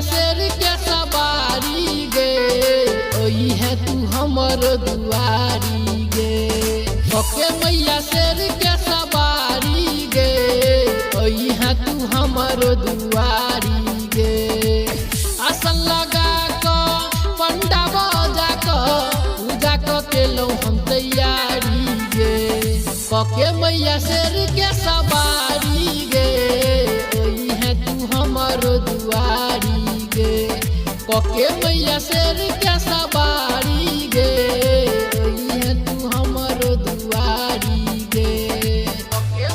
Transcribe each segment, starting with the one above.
शेर के सवारी गे ओई है तू हमर दुआरी गे। पके मैया शेर के सवारी गे ओई है तू हमर दुआरी गे। आसन लगा क पंडा बजा क पूजा क केलौ हम तैयारी गे। पके मैया शेर के सवारी गे ओई है तू हमर दुआरी गे। पके मैया शेर के सवारी गे ओई है तू हमर दुआरी गे। पके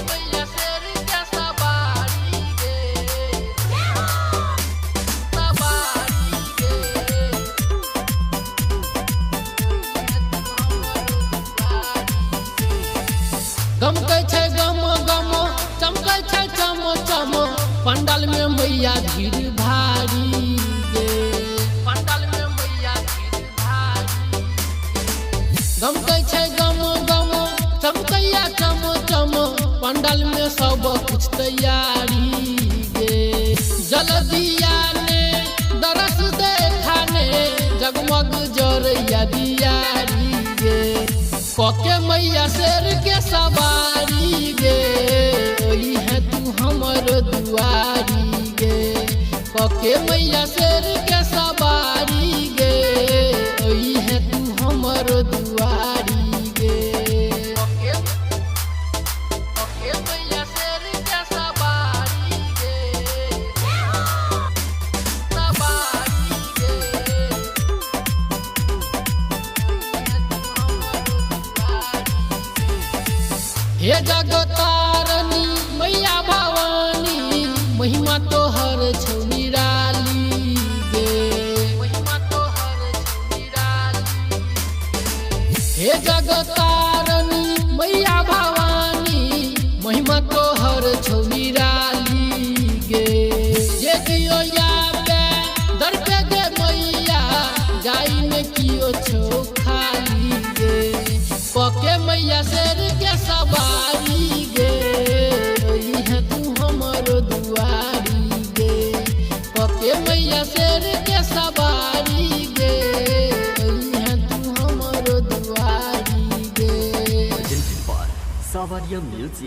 मैया शेर के सवारी गे सवारी गे। गमकै छै गम गम चमकै छै चम चम पंडाल में मैया भीड़ भारी गे। पंडाल में मैया भीड़ भारी। गमकै छै गम गम चमकैया चम चम पंडाल में सब कुछ तैयारी गे। जल्दिया ने दरस देखाने जगमग जरैया दियारी गे। पके मैया शेर के सवारी गे ओई है तू हमर दुआरी गे। पके मैया शेर के सवारी गे ओई है तू हमर दुआरी गे। पके मैया शेर के सवारी गे सवारी गे। हे जगतारनी मैया भवानी महिमा तोहर छौ निराली गे। महिमा तोहर छौ निराली। हे जगतारनी मैया भवानी महिमा तोहर छौ निराली गे। जे कियो याबे दर पे गे मैया जाई में कियो छौ खाली गे। पके मैया शेर के सवारी गे ओई है तू हमर दुआरी गे। पके मैया शेर के सवारी गे ओई है तू हमर दुआरी गे। Savaria Music।